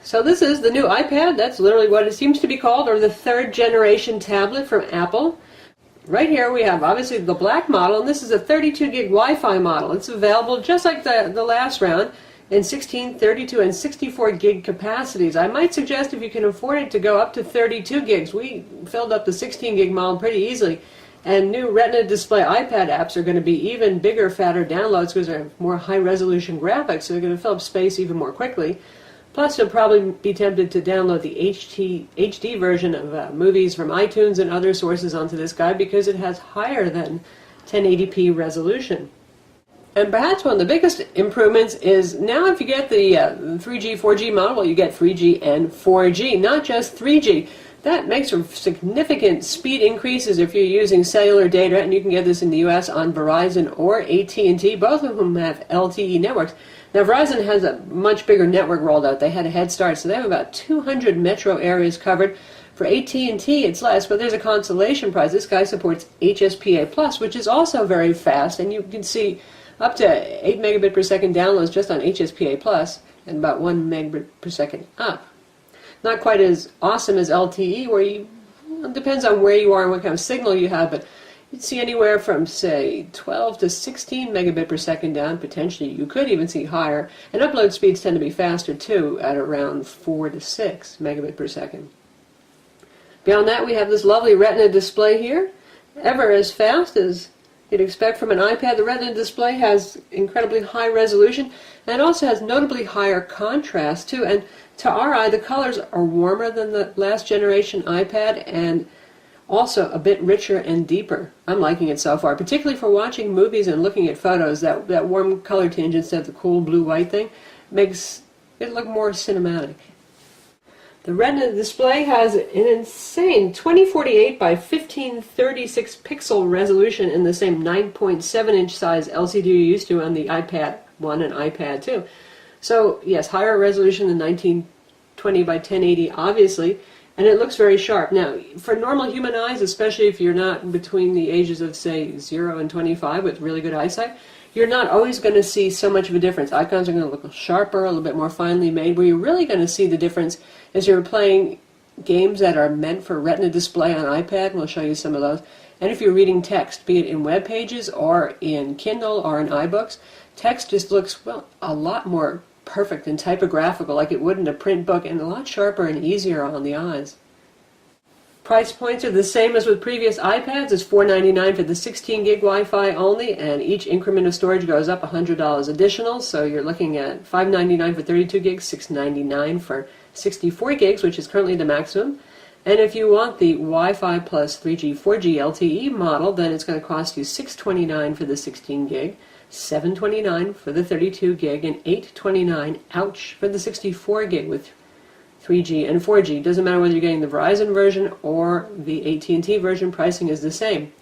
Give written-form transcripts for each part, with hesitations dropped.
So this is the new iPad. That's literally what it seems to be called, or the third generation tablet from Apple. Right here we have obviously the black model, and this is a 32 gig Wi-Fi model. It's available just like the last round in 16, 32, and 64 gig capacities. I might suggest, if you can afford it, to go up to 32 gigs. We filled up the 16 gig model pretty easily, and new Retina display iPad apps are going to be even bigger, fatter downloads because they're more high-resolution graphics, so they're going to fill up space even more quickly. Plus, you'll probably be tempted to download the HD version of movies from iTunes and other sources onto this guy because it has higher than 1080p resolution. And perhaps one of the biggest improvements is now if you get the 3G, 4G model, you get 3G and 4G, not just 3G. That makes for significant speed increases if you're using cellular data, and you can get this in the US on Verizon or AT&T, both of whom have LTE networks. Now Verizon has a much bigger network rolled out. They had a head start, so they have about 200 metro areas covered. For AT&T it's less, but there's a consolation prize. This guy supports HSPA+, which is also very fast, and you can see up to 8 megabit per second downloads just on HSPA+, and about 1 megabit per second up. Not quite as awesome as LTE, where it depends on where you are and what kind of signal you have, but you'd see anywhere from, say, 12 to 16 megabit per second down. Potentially you could even see higher, and upload speeds tend to be faster too, at around 4 to 6 megabit per second. Beyond that, we have this lovely Retina display here, ever as fast as you'd expect from an iPad. The Retina display has incredibly high resolution, and also has notably higher contrast too, and to our eye the colors are warmer than the last generation iPad, and also a bit richer and deeper. I'm liking it so far, particularly for watching movies and looking at photos. That warm color tinge instead of the cool blue-white thing makes it look more cinematic. The Retina display has an insane 2048 by 1536 pixel resolution in the same 9.7 inch size LCD you're used to on the iPad 1 and iPad 2. So yes, higher resolution than 1920 by 1080 obviously, and it looks very sharp. Now, for normal human eyes, especially if you're not between the ages of say 0 and 25 with really good eyesight, you're not always going to see so much of a difference. Icons are going to look sharper, a little bit more finely made. Where you're really going to see the difference is you're playing games that are meant for Retina display on iPad, and we'll show you some of those. And if you're reading text, be it in web pages or in Kindle or in iBooks, text just looks, well, a lot more perfect and typographical like it would in a print book, and a lot sharper and easier on the eyes. Price points are the same as with previous iPads. It's $499 for the 16 gig Wi-Fi only, and each increment of storage goes up $100 additional, so you're looking at $599 for 32 gigs, $699 for 64 gigs, which is currently the maximum. And if you want the Wi-Fi plus 3G, 4G LTE model, then it's going to cost you $629 for the 16 gig, $729 for the 32 gig, and $829, ouch, for the 64 gig with 3G and 4G. Doesn't matter whether you're getting the Verizon version or the AT&T version, pricing is the same.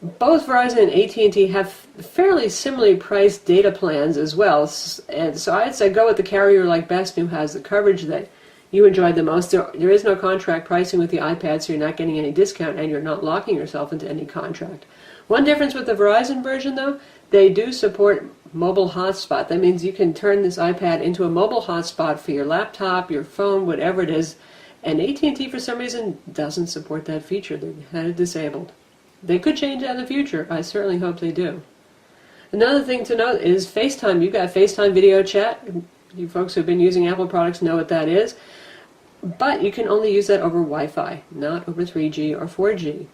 Both Verizon and AT&T have fairly similarly priced data plans as well, and so I'd say go with the carrier you like best who has the coverage that you enjoy the most. There is no contract pricing with the iPad, so you're not getting any discount, and you're not locking yourself into any contract. One difference with the Verizon version, though, they do support mobile hotspot. That means you can turn this iPad into a mobile hotspot for your laptop, your phone, whatever it is, and AT&T for some reason doesn't support that feature. They had it disabled. They could change that in the future. I certainly hope they do. Another thing to note is FaceTime. You've got FaceTime video chat. You folks who have been using Apple products know what that is. But you can only use that over Wi-Fi, not over 3G or 4G.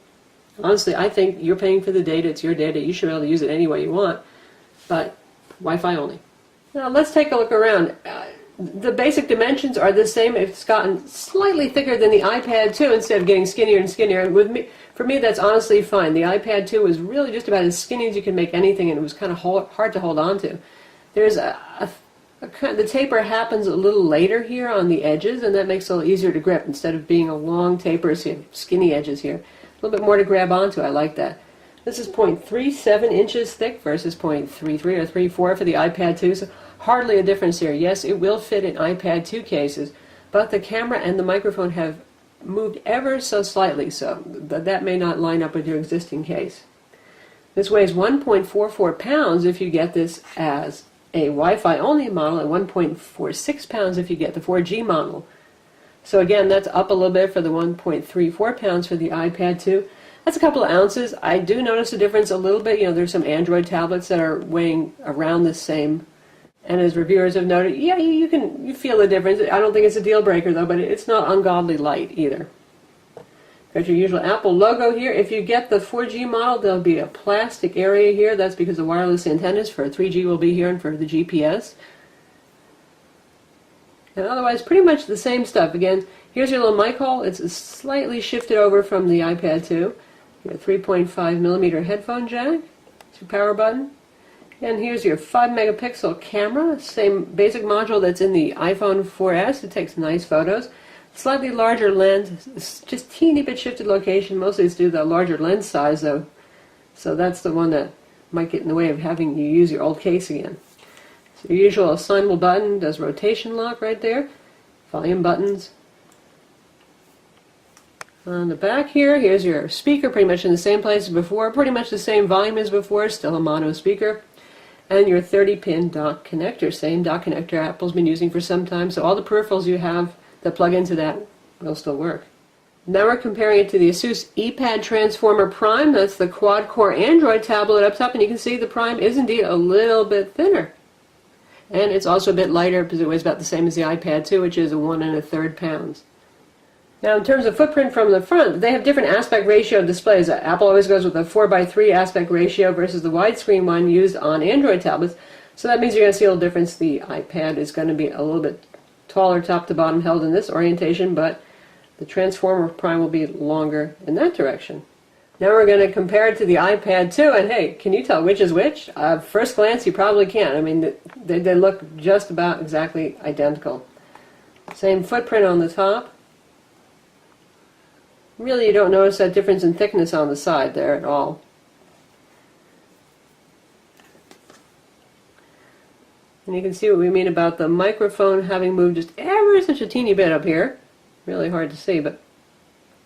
Honestly, I think you're paying for the data. It's your data. You should be able to use it any way you want, but Wi-Fi only. Now let's take a look around. The basic dimensions are the same. It's gotten slightly thicker than the iPad 2 instead of getting skinnier and skinnier. And for me, that's honestly fine. The iPad 2 was really just about as skinny as you can make anything, and it was kind of hard to hold on to. There's the taper happens a little later here on the edges, and that makes it a little easier to grip instead of being a long taper, so you have skinny edges here. A little bit more to grab onto. I like that. This is 0.37 inches thick versus 0.33 or 0.34 for the iPad 2, so hardly a difference here. Yes, it will fit in iPad 2 cases, but the camera and the microphone have moved ever so slightly, so that may not line up with your existing case. This weighs 1.44 pounds if you get this as a Wi-Fi only model at 1.46 pounds if you get the 4G model. So again, that's up a little bit for the 1.34 pounds for the iPad 2. That's a couple of ounces. I do notice a difference a little bit. There's some Android tablets that are weighing around the same. And as reviewers have noted, yeah, you feel the difference. I don't think it's a deal breaker though, but it's not ungodly light either. Got your usual Apple logo here. If you get the 4G model, there'll be a plastic area here. That's because the wireless antennas for 3G will be here and for the GPS. And otherwise, pretty much the same stuff. Again, here's your little mic hole. It's slightly shifted over from the iPad 2. Your 3.5 millimeter headphone jack. It's your power button. And here's your 5 megapixel camera. Same basic module that's in the iPhone 4S. It takes nice photos. Slightly larger lens, just teeny bit shifted location. Mostly it's due to the larger lens size though. So that's the one that might get in the way of having you use your old case again. So your usual assignable button does rotation lock right there. Volume buttons. On the back here's your speaker, pretty much in the same place as before. Pretty much the same volume as before, still a mono speaker. And your 30-pin dock connector, same dock connector Apple's been using for some time. So all the peripherals you have that plug into that will still work. Now we're comparing it to the Asus ePad Transformer Prime. That's the quad-core Android tablet up top, and you can see the Prime is indeed a little bit thinner. And it's also a bit lighter because it weighs about the same as the iPad 2, which is 1 1/3 pounds. Now in terms of footprint from the front, they have different aspect ratio displays. Apple always goes with a 4:3 aspect ratio versus the widescreen one used on Android tablets. So that means you're going to see a little difference. The iPad is going to be a little bit taller top to bottom held in this orientation, but the Transformer Prime will be longer in that direction. Now we're going to compare it to the iPad 2, and hey, can you tell which is which? First glance, you probably can't. I mean, they look just about exactly identical. Same footprint on the top. Really, you don't notice that difference in thickness on the side there at all. And you can see what we mean about the microphone having moved just ever such a teeny bit up here. Really hard to see, but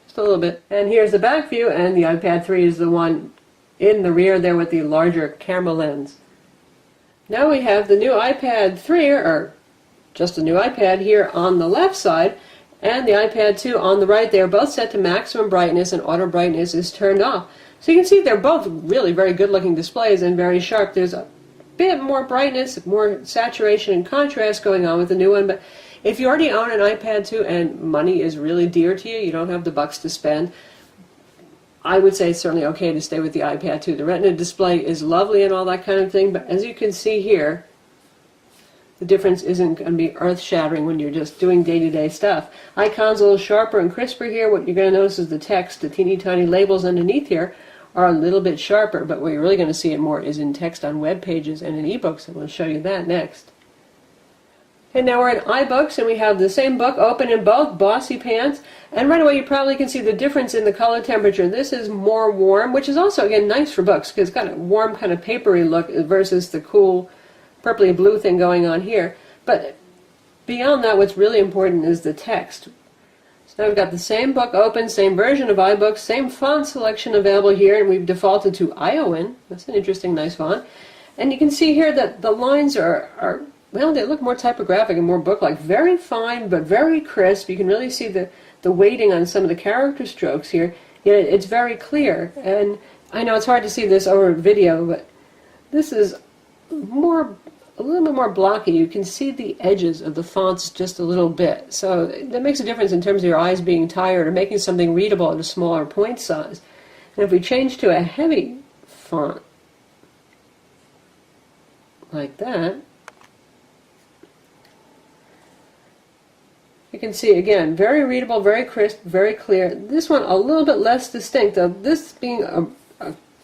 just a little bit. And here's the back view, and the iPad 3 is the one in the rear there with the larger camera lens. Now we have the new iPad 3, or just a new iPad here on the left side, and the iPad 2 on the right. They are both set to maximum brightness, and auto brightness is turned off. So you can see they're both really very good looking displays and very sharp. There's a bit more brightness, more saturation and contrast going on with the new one, but if you already own an iPad 2 and money is really dear to you, you don't have the bucks to spend, I would say it's certainly okay to stay with the iPad 2. The Retina display is lovely and all that kind of thing, but as you can see here, the difference isn't going to be earth-shattering when you're just doing day-to-day stuff. Icons a little sharper and crisper here. What you're going to notice is the text, the teeny tiny labels underneath here, are a little bit sharper, but where you're really going to see it more is in text on web pages and in ebooks, and we'll show you that next. And now we're in iBooks, and we have the same book open in both Bossy Pants, and right away you probably can see the difference in the color temperature. This is more warm, which is also, again, nice for books, because it's got a warm kind of papery look versus the cool purpley blue thing going on here. But beyond that, what's really important is the text. So now we've got the same book open, same version of iBooks, same font selection available here, and we've defaulted to Iowan. That's an interesting, nice font. And you can see here that the lines are well, they look more typographic and more book-like. Very fine, but very crisp. You can really see the weighting on some of the character strokes here. Yet it's very clear. And I know it's hard to see this over video, but this is a little bit more blocky. You can see the edges of the fonts just a little bit. So that makes a difference in terms of your eyes being tired or making something readable at a smaller point size. And if we change to a heavy font like that, you can see, again, very readable, very crisp, very clear. This one a little bit less distinct, though. This being a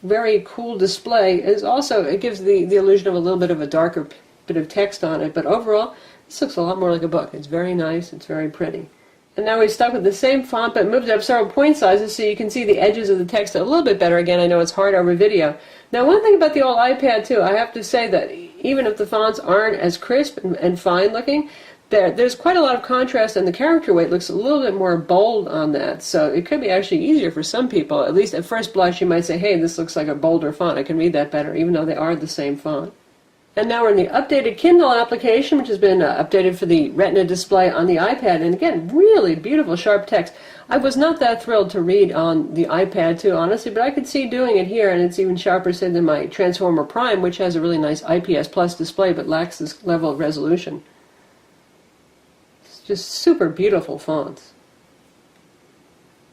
very cool display is also, it gives the illusion of a little bit of a darker bit of text on it, but overall this looks a lot more like a book. It's very nice, it's very pretty. And now we've stuck with the same font but moved it up several point sizes so you can see the edges of the text a little bit better. Again, I know it's hard over video. Now one thing about the old iPad too, I have to say that even if the fonts aren't as crisp and fine looking, there's quite a lot of contrast, and the character weight looks a little bit more bold on that. So it could be actually easier for some people. At least at first blush you might say, hey, this looks like a bolder font. I can read that better, even though they are the same font. And now we're in the updated Kindle application, which has been updated for the Retina display on the iPad. And again, really beautiful, sharp text. I was not that thrilled to read on the iPad, too, honestly, but I could see doing it here, and it's even sharper, say, than my Transformer Prime, which has a really nice IPS Plus display, but lacks this level of resolution. It's just super beautiful fonts.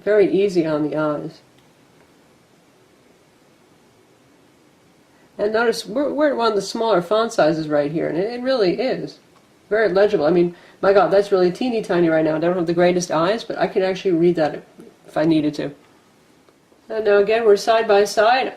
Very easy on the eyes. And notice we're at one of the smaller font sizes right here, and it really is very legible. I mean, my God, that's really teeny tiny right now. I don't have the greatest eyes, but I can actually read that if I needed to. And now again, we're side by side.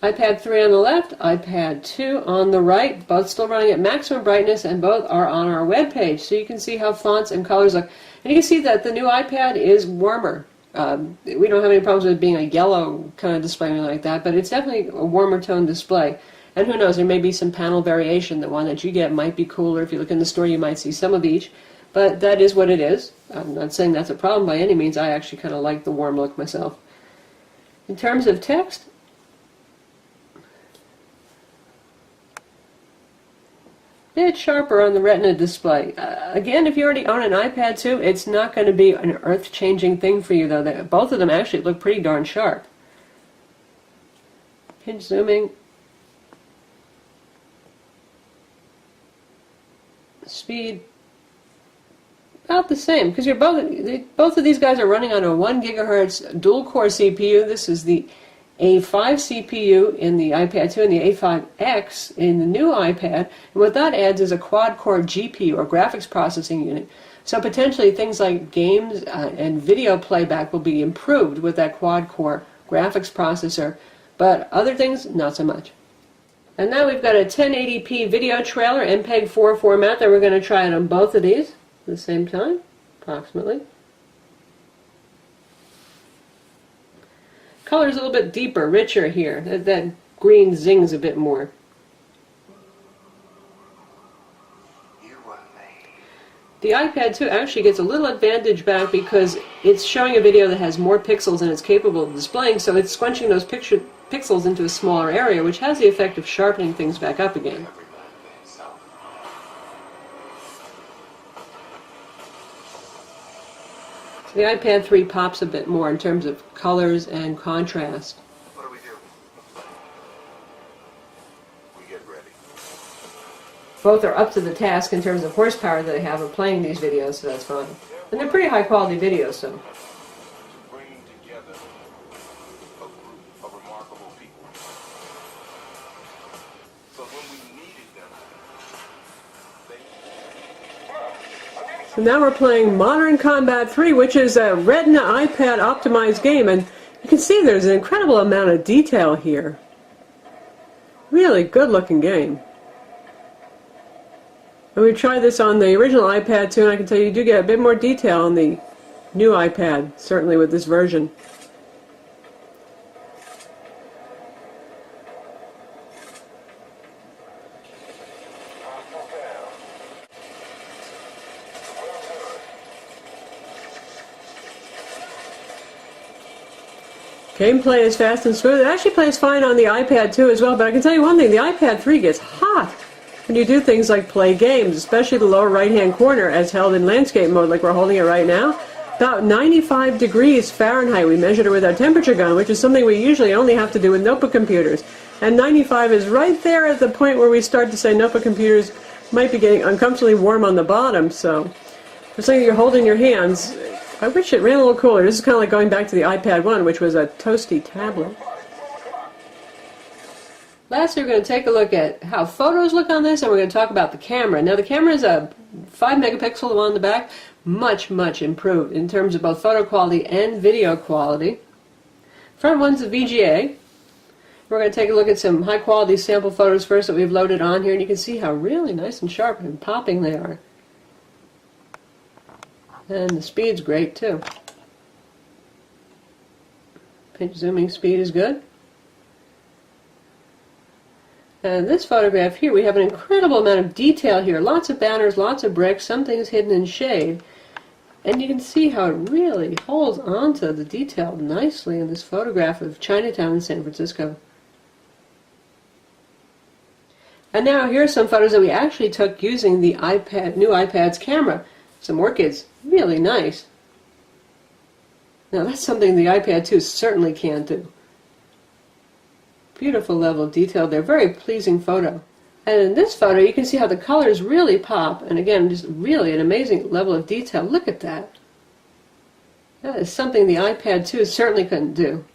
iPad 3 on the left, iPad 2 on the right, both still running at maximum brightness, and both are on our web page. So you can see how fonts and colors look. And you can see that the new iPad is warmer. We don't have any problems with it being a yellow kind of display or anything like that, but it's definitely a warmer tone display. And who knows, there may be some panel variation. The one that you get might be cooler. If you look in the store, you might see some of each. But that is what it is. I'm not saying that's a problem by any means. I actually kind of like the warm look myself. In terms of text, a bit sharper on the Retina display. Again, if you already own an iPad 2, it's not going to be an earth-changing thing for you, though. Both of them actually look pretty darn sharp. Pinch zooming. Speed about the same, because both of these guys are running on a 1 gigahertz dual-core CPU. This is the A5 CPU in the iPad 2 and the A5X in the new iPad. And what that adds is a quad-core GPU, or graphics processing unit. So potentially things like games and video playback will be improved with that quad-core graphics processor, but other things, not so much. And now we've got a 1080p video trailer, MPEG-4 format, that we're going to try it on both of these at the same time, approximately. Color's a little bit deeper, richer here. That green zings a bit more. The iPad 2 actually gets a little advantage back because it's showing a video that has more pixels than it's capable of displaying, so it's squinching those pixels into a smaller area, which has the effect of sharpening things back up again. So the iPad 3 pops a bit more in terms of colors and contrast. What do we do? We get ready. Both are up to the task in terms of horsepower that they have of playing these videos, so that's fine. And they're pretty high quality videos, so. Bringing together a group of remarkable people. So when we needed them, So now we're playing Modern Combat 3, which is a Retina iPad optimized game, and you can see there's an incredible amount of detail here. Really good looking game. And we tried this on the original iPad too, and I can tell you do get a bit more detail on the new iPad, certainly with this version. Gameplay is fast and smooth. It actually plays fine on the iPad 2 as well, but I can tell you one thing, the iPad 3 gets hot when you do things like play games, especially the lower right-hand corner as held in landscape mode like we're holding it right now. About 95 degrees Fahrenheit. We measured it with our temperature gun, which is something we usually only have to do with notebook computers. And 95 is right there at the point where we start to say notebook computers might be getting uncomfortably warm on the bottom, so for something you're holding in your hands, I wish it ran a little cooler. This is kind of like going back to the iPad 1, which was a toasty tablet. Lastly, we're going to take a look at how photos look on this, and we're going to talk about the camera. Now, the camera is a 5 megapixel, the one on the back, much improved in terms of both photo quality and video quality. Front one's a VGA. We're going to take a look at some high-quality sample photos first that we've loaded on here, and you can see how really nice and sharp and popping they are. And the speed's great too. Pinch zooming speed is good. And this photograph here, we have an incredible amount of detail here. Lots of banners, lots of bricks, some things hidden in shade. And you can see how it really holds onto the detail nicely in this photograph of Chinatown in San Francisco. And now here's some photos that we actually took using the new iPad's camera. Some orchids, really nice. Now that's something the iPad 2 certainly can't do. Beautiful level of detail there, very pleasing photo. And in this photo you can see how the colors really pop, and again, just really an amazing level of detail. Look at that. That is something the iPad 2 certainly couldn't do.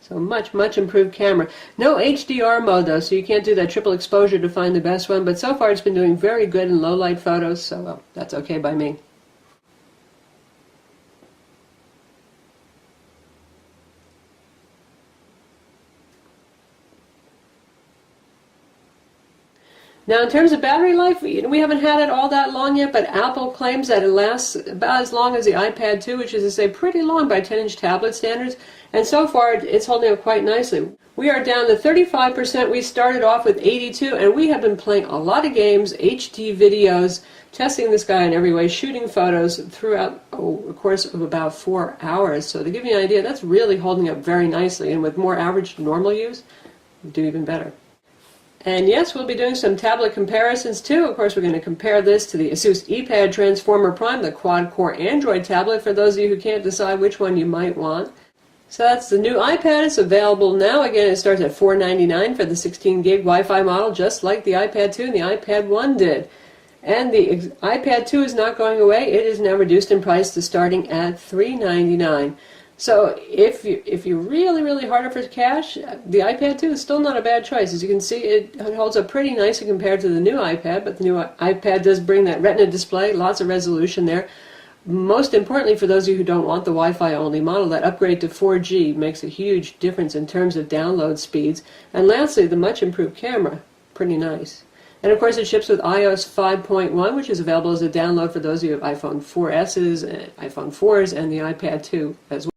So much improved camera. No HDR mode though, so you can't do that triple exposure to find the best one, but so far it's been doing very good in low light photos, so well, that's okay by me. Now in terms of battery life, we haven't had it all that long yet, but Apple claims that it lasts about as long as the iPad 2, which is to say pretty long by 10-inch tablet standards, and so far it's holding up quite nicely. We are down to 35%. We started off with 82, and we have been playing a lot of games, HD videos, testing this guy in every way, shooting photos throughout a course of about 4 hours. So to give you an idea, that's really holding up very nicely, and with more average normal use, we'll do even better. And yes, we'll be doing some tablet comparisons too. Of course, we're going to compare this to the Asus ePad Transformer Prime, the quad-core Android tablet, for those of you who can't decide which one you might want. So that's the new iPad. It's available now. Again, it starts at $499 for the 16-gig Wi-Fi model, just like the iPad 2 and the iPad 1 did. And the iPad 2 is not going away. It is now reduced in price to starting at $399. So if you're really harder for cash, the iPad 2 is still not a bad choice. As you can see, it holds up pretty nicely compared to the new iPad, but the new iPad does bring that Retina display, lots of resolution there. Most importantly, for those of you who don't want the Wi-Fi only model, that upgrade to 4G makes a huge difference in terms of download speeds. And lastly, the much improved camera, pretty nice. And of course it ships with iOS 5.1, which is available as a download for those of you who have iPhone 4Ss, iPhone 4s, and the iPad 2 as well.